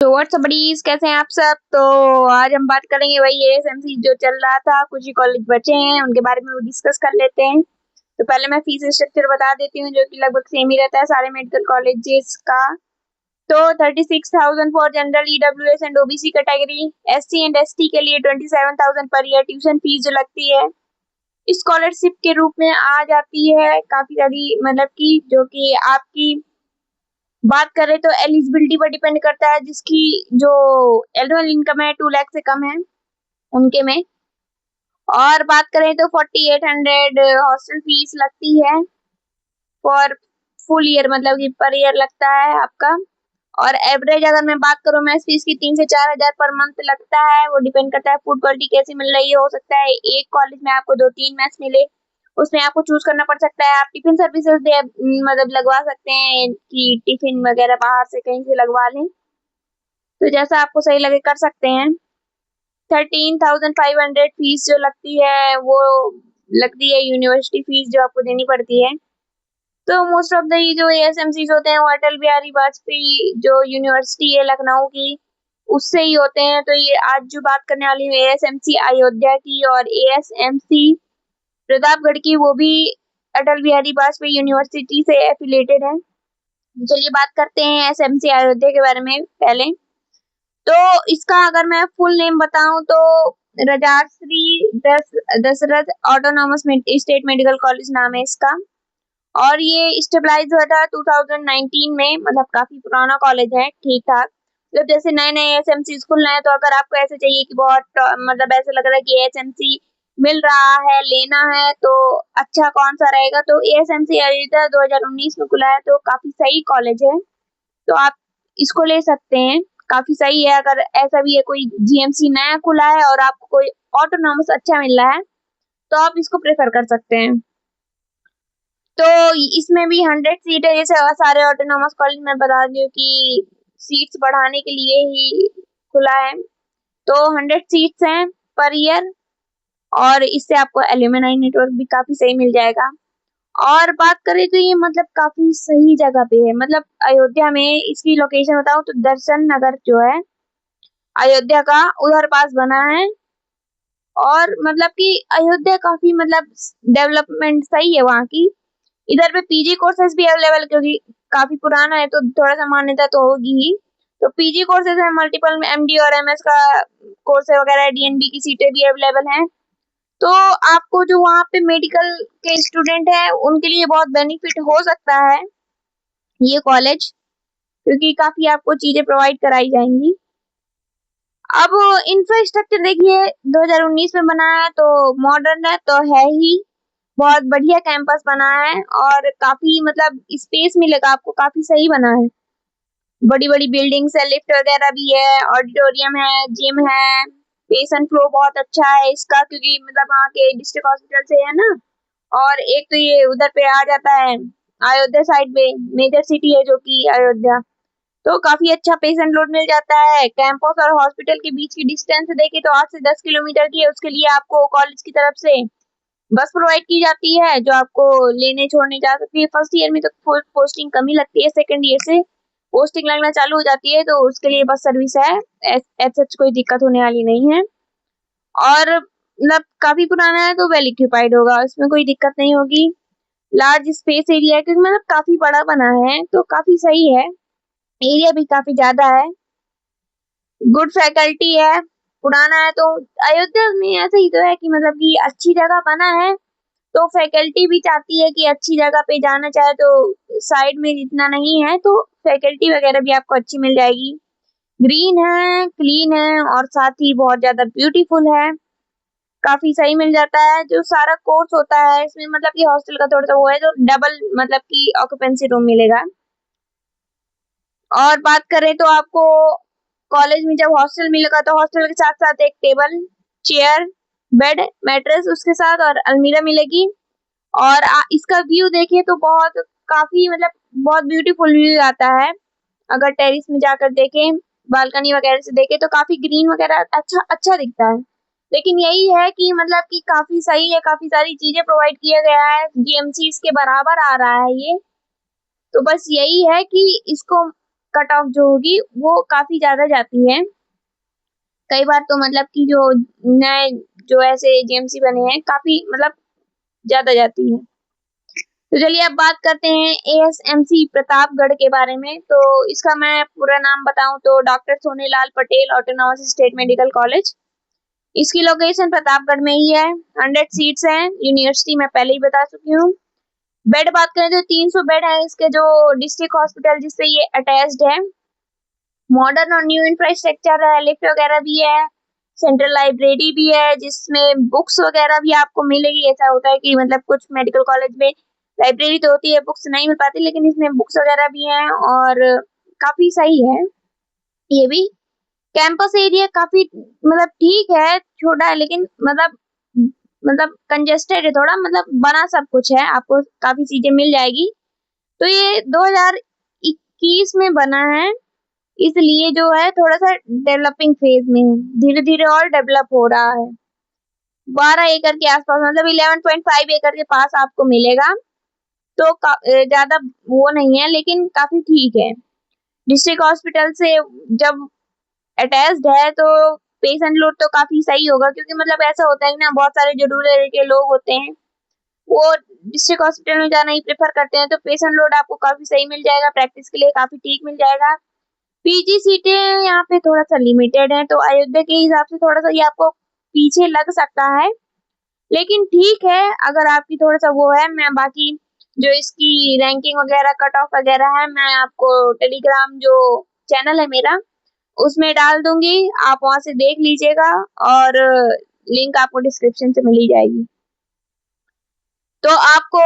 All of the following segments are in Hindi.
तो व्हाट्सअप बडीज, कैसे हैं आप सब। तो आज हम बात करेंगे वही एएसएमसी जो चल रहा था, कुछ ही कॉलेज बचे हैं उनके बारे में वो डिस्कस कर लेते हैं। तो पहले मैं फीस स्ट्रक्चर बता देती हूँ जो कि लगभग सेम ही रहता है सारे मेडिकल कॉलेजेस का। तो 36,000 for general, EWS and OBC category. SC and ST के लिए 27,000 पर ईयर ट्यूशन फीस जो लगती है स्कॉलरशिप के रूप में आ जाती है। काफी सारी मतलब की जो कि आपकी बात करें तो एलिजिबिलिटी पर डिपेंड करता है, जिसकी जो एनुअल इनकम है 2 लाख से कम है उनके में। और बात करें तो 4800 हॉस्टल फीस लगती है फॉर फुल ईयर, मतलब कि पर ईयर लगता है आपका। और एवरेज अगर मैं बात करूँ मैं फीस की 3 से 4 हजार पर मंथ लगता है। वो डिपेंड करता है फूड क्वालिटी कैसी मिल रही है। हो सकता है एक कॉलेज में आपको 2-3 मैच मिले, उसमें आपको चूज करना पड़ सकता है। आप टिफिन सर्विसेज दे मतलब लगवा सकते हैं कि टिफिन वगैरह बाहर से कहीं से लगवा लें। तो जैसा आपको सही लगे कर सकते हैं। 13,500 फीस जो लगती है वो लगती है यूनिवर्सिटी फीस जो आपको देनी पड़ती है। तो मोस्ट ऑफ द ये जो एएसएमसीज होते हैं वो अटल बिहारी वाजपेयी जो यूनिवर्सिटी है लखनऊ की, उससे ही होते हैं। तो ये आज जो बात करने वाली है एएसएमसी अयोध्या की और एएसएमसी प्रतापगढ़ की, वो भी अटल बिहारी वाजपेयी यूनिवर्सिटी से एफिलेटेड है। चलिए बात करते हैं एसएमसी अयोध्या के बारे में पहले। तो इसका अगर मैं फुल नेम बताऊं तो Rajarshi Dashrath autonomous state medical college नाम है इसका। और ये स्टेबलाइज हुआ था 2019 में, मतलब काफी पुराना कॉलेज है, ठीक ठाक। मतलब जैसे नए नए एसएमसी खुल रहे हैं, तो अगर आपको ऐसे चाहिए कि बहुत मतलब ऐसा लग रहा है कि एएसएमसी मिल रहा है, लेना है, तो अच्छा कौन सा रहेगा, तो एएसएमसी अयोध्या 2019 में खुला है, तो काफी सही कॉलेज है। तो आप इसको ले सकते हैं, काफी सही है। अगर ऐसा भी है कोई जीएमसी नया खुला है और आपको कोई ऑटोनॉमस अच्छा मिल रहा है तो आप इसको प्रेफर कर सकते हैं। तो इसमें भी 100 सीट है, जैसे सारे ऑटोनॉमस कॉलेज में बता दूं कि सीट्स बढ़ाने के लिए ही खुला है। तो 100 सीट्स हैं पर ईयर, और इससे आपको एल्यूमिनाई नेटवर्क भी काफी सही मिल जाएगा। और बात करें तो ये मतलब काफी सही जगह पे है। मतलब अयोध्या में इसकी लोकेशन बताऊं तो दर्शन नगर जो है अयोध्या का उधर पास बना है। और मतलब कि अयोध्या काफी मतलब डेवलपमेंट सही है वहाँ की। इधर पे पीजी कोर्सेज भी अवेलेबल, क्योंकि काफी पुराना है तो थोड़ा सा मान्यता तो होगी ही। तो पीजी कोर्सेज है, मल्टीपल एमडी और एमएस का कोर्स वगैरह, डीएनबी की सीटें भी अवेलेबल हैं। तो आपको जो वहाँ पे मेडिकल के स्टूडेंट है उनके लिए बहुत बेनिफिट हो सकता है ये कॉलेज, क्योंकि काफी आपको चीजें प्रोवाइड कराई जाएंगी। अब इंफ्रास्ट्रक्चर देखिए 2019 में बना है तो मॉडर्न है तो है ही, बहुत बढ़िया कैंपस बना है और काफी मतलब स्पेस मिलेगा आपको, काफी सही बना है। बड़ी बड़ी बिल्डिंग्स है, लिफ्ट वगैरह भी है, ऑडिटोरियम है, जिम है। पेशेंट फ्लो बहुत अच्छा है इसका, क्योंकि मतलब वहाँ के डिस्ट्रिक्ट हॉस्पिटल से है ना। और एक तो ये उधर पे आ जाता है अयोध्या साइड पे, मेजर सिटी है जो कि अयोध्या। तो काफी अच्छा पेशेंट लोड मिल जाता है। कैंपस और हॉस्पिटल के बीच की डिस्टेंस देखे तो 8 से 10 किलोमीटर की है। उसके लिए आपको कॉलेज की तरफ से बस प्रोवाइड की जाती है जो आपको लेने छोड़ने जा सकती है। फर्स्ट ईयर में तो पोस्टिंग कम ही लगती है, सेकंड ईयर से पोस्टिंग लगना चालू हो जाती है, तो उसके लिए बस सर्विस है। ऐसा कोई दिक्कत होने वाली नहीं है। और मतलब काफी पुराना है तो वेल इक्विपाइड होगा, उसमें कोई दिक्कत नहीं होगी। लार्ज स्पेस एरिया है, क्योंकि मतलब काफी बड़ा बना है तो काफी सही है। एरिया भी काफी ज्यादा है। गुड फैकल्टी है, पुराना है तो अयोध्या में ऐसा ही तो है कि मतलब कि अच्छी जगह बना है तो फैकल्टी भी चाहती है कि अच्छी जगह पे जाना चाहे, तो साइड में इतना नहीं है तो फैकल्टी वगैरह भी आपको अच्छी मिल जाएगी। ग्रीन है, क्लीन है और साथ ही बहुत ज्यादा ब्यूटीफुल है। काफी सही मिल जाता है जो सारा कोर्स होता है इसमें, मतलब कि हॉस्टल का थोड़ा सा वो है जो डबल मतलब कि ऑक्यूपेंसी रूम मिलेगा। और बात करें तो आपको कॉलेज में जब हॉस्टल मिलेगा तो हॉस्टल के साथ साथ एक टेबल, चेयर, बेड, मैट्रेस उसके साथ और अलमीरा मिलेगी। और इसका व्यू देखिए तो बहुत काफी मतलब बहुत ब्यूटीफुल व्यू आता है। अगर टेरिस में जाकर देखें, बालकनी वगैरह से देखें तो काफी ग्रीन वगैरह अच्छा अच्छा दिखता है। लेकिन यही है कि मतलब कि काफी सही है, काफी सारी चीजें प्रोवाइड किया गया है, जीएमसी इसके बराबर आ रहा है ये। तो बस यही है कि इसको कट ऑफ जो होगी वो काफी ज्यादा जाती है। कई बार तो मतलब कि जो नए जो ऐसे जेएमसी बने हैं काफी मतलब ज्यादा जाती है। तो चलिए अब बात करते हैं एएसएमसी प्रतापगढ़ के बारे में। तो इसका मैं पूरा नाम बताऊं तो doctor Sonelal Patel autonomous state medical college. इसकी लोकेशन प्रतापगढ़ में ही है। 100 सीट्स हैं। यूनिवर्सिटी मैं पहले ही बता चुकी हूँ। बेड बात करें तो 300 बेड है इसके जो डिस्ट्रिक्ट हॉस्पिटल जिससे ये अटैच्ड है। मॉडर्न और न्यू इंफ्रास्ट्रक्चर है, लिफ्ट वगैरह भी है, सेंट्रल लाइब्रेरी भी है जिसमें बुक्स वगैरह भी आपको मिलेगी। ऐसा होता है कि मतलब कुछ मेडिकल कॉलेज में लाइब्रेरी तो होती है, बुक्स नहीं मिल पाती, लेकिन इसमें बुक्स वगैरह भी हैं और काफी सही है ये भी। कैंपस एरिया काफी मतलब ठीक है, छोटा है लेकिन मतलब कंजेस्टेड है थोड़ा, मतलब बना सब कुछ है, आपको काफी चीजें मिल जाएगी। तो ये 2021 में बना है, इसलिए जो है थोड़ा सा डेवलपिंग फेज में है, धीरे धीरे और डेवलप हो रहा है। 12 एकड़ के आसपास मतलब 11.5 एकड़ के पास आपको मिलेगा। तो ज्यादा वो नहीं है लेकिन काफी ठीक है। डिस्ट्रिक्ट हॉस्पिटल से जब अटैच्ड है तो पेशेंट लोड तो काफी सही होगा, क्योंकि मतलब ऐसा होता है ना बहुत सारे जरूरी के लोग होते हैं वो डिस्ट्रिक्ट हॉस्पिटल में जाना ही प्रेफर करते हैं। तो पेशेंट लोड आपको काफी सही मिल जाएगा, प्रैक्टिस के लिए काफी ठीक मिल जाएगा। पीजी सीटें यहाँ पे थोड़ा सा लिमिटेड है, तो अयोध्या के हिसाब से थोड़ा सा ये आपको पीछे लग सकता है, लेकिन ठीक है अगर आपकी थोड़ा सा वो है। मैं बाकी जो इसकी रैंकिंग वगैरह कट ऑफ वगैरह है मैं आपको टेलीग्राम जो चैनल है मेरा उसमें डाल दूंगी, आप वहां से देख लीजिएगा और लिंक आपको डिस्क्रिप्शन से मिल ही जाएगी। तो आपको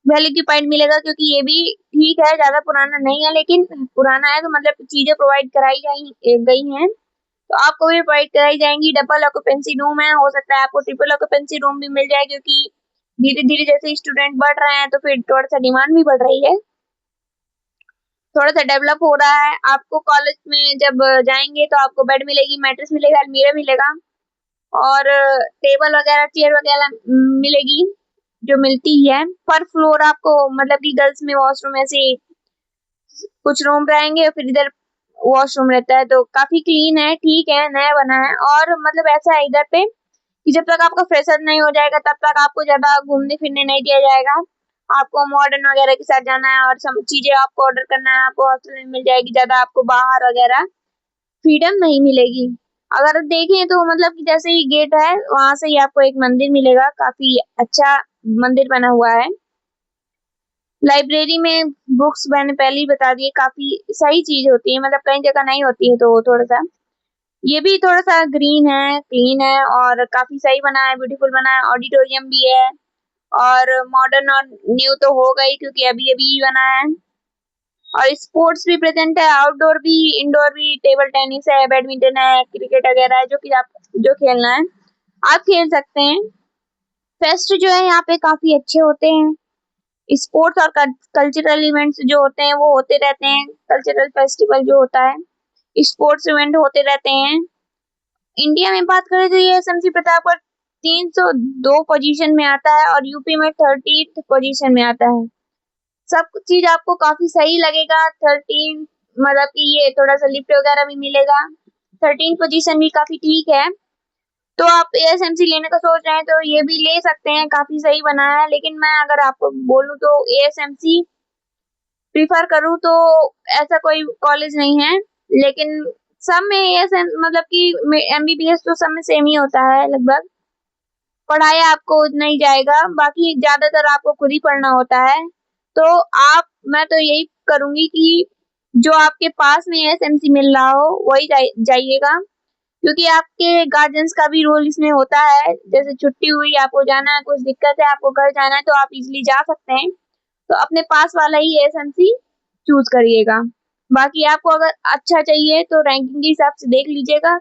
वैल्यू की पॉइंट मिलेगा, क्योंकि ये भी ठीक है, ज्यादा पुराना नहीं है, लेकिन पुराना है तो मतलब चीजें प्रोवाइड कराई गई हैं तो आपको भी प्रोवाइड कराई जाएंगी। डबल ऑक्यूपेंसी रूम है, हो सकता है आपको ट्रिपल ऑक्यूपेंसी रूम भी मिल जाए, क्योंकि धीरे धीरे जैसे स्टूडेंट बढ़ रहे हैं तो फिर थोड़ा सा डिमांड भी बढ़ रही है, थोड़ा सा डेवलप हो रहा है। आपको कॉलेज में जब जाएंगे तो आपको बेड मिलेगी, मैट्रेस मिलेगा, अलमीरा मिलेगा और टेबल वगैरह चेयर वगैरह मिलेगी जो मिलती है। पर फ्लोर आपको मतलब कि गर्ल्स में वॉशरूम ऐसे कुछ रूम रहेंगे, फिर इधर वॉशरूम रहता है, तो काफी क्लीन है, ठीक है, नया बना है। और मतलब ऐसा है इधर पे कि जब तक आपका फ्रेशर नहीं हो जाएगा तब तक आपको ज्यादा घूमने फिरने नहीं दिया जाएगा। आपको मॉडर्न वगैरह के साथ जाना है और सब चीजें आपको ऑर्डर करना है, आपको हॉस्टल में मिल जाएगी, ज्यादा आपको बाहर वगैरह फ्रीडम नहीं मिलेगी। अगर देखें तो मतलब कि जैसे ही गेट है वहां से ही आपको एक मंदिर मिलेगा, काफी अच्छा मंदिर बना हुआ है। लाइब्रेरी में बुक्स मैंने पहले ही बता दिए, काफी सही चीज होती है, मतलब कई जगह नहीं होती है, तो थोड़ा सा ये भी थोड़ा सा ग्रीन है, क्लीन है और काफी सही बना है, ब्यूटीफुल बना है। ऑडिटोरियम भी है और मॉडर्न और न्यू तो हो गई क्योंकि अभी अभी बना है। और स्पोर्ट्स भी प्रेजेंट है, आउटडोर भी इंडोर भी, टेबल टेनिस है, बैडमिंटन है, क्रिकेट वगैरह है, जो कि आप जो खेलना है आप खेल सकते हैं। फेस्ट जो है यहाँ पे काफी अच्छे होते हैं। स्पोर्ट्स और कल्चरल इवेंट्स जो होते हैं वो होते रहते हैं। कल्चरल फेस्टिवल जो होता है, स्पोर्ट्स इवेंट होते रहते हैं। इंडिया में बात करें तो ये एसएमसी प्रतापगढ़ 302 पोजीशन में आता है और यूपी में 30th पोजीशन में आता है। सब चीज आपको काफी सही लगेगा। 13 मतलब कि ये थोड़ा सा लिफ्ट वगैरह भी मिलेगा। 13 पोजीशन भी काफी ठीक है। तो आप एएसएमसी लेने का सोच रहे हैं तो ये भी ले सकते हैं, काफी सही बना है। लेकिन मैं अगर आपको बोलूं तो एएसएमसी प्रीफर करूं तो ऐसा कोई कॉलेज नहीं है, लेकिन सब में एएसएम मतलब कि एमबीबीएस तो सब में सेम ही होता है लगभग, पढ़ाया आपको उतना ही जाएगा, बाकी ज्यादातर आपको खुद ही पढ़ना होता है। तो आप मैं तो यही करूंगी कि जो आपके पास में एएसएमसी मिल रहा हो वही जाइएगा, क्योंकि आपके गार्जियंस का भी रोल इसमें होता है। जैसे छुट्टी हुई, आपको जाना है, कुछ दिक्कत है, आपको घर जाना है, तो आप इजीली जा सकते हैं। तो अपने पास वाला ही एएसएमसी चूज करिएगा। बाकी आपको अगर अच्छा चाहिए तो रैंकिंग के हिसाब से देख लीजिएगा,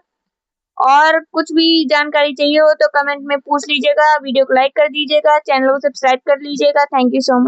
और कुछ भी जानकारी चाहिए हो तो कमेंट में पूछ लीजिएगा। वीडियो को लाइक कर दीजिएगा, चैनल को सब्सक्राइब कर लीजिएगा। Thank you so much.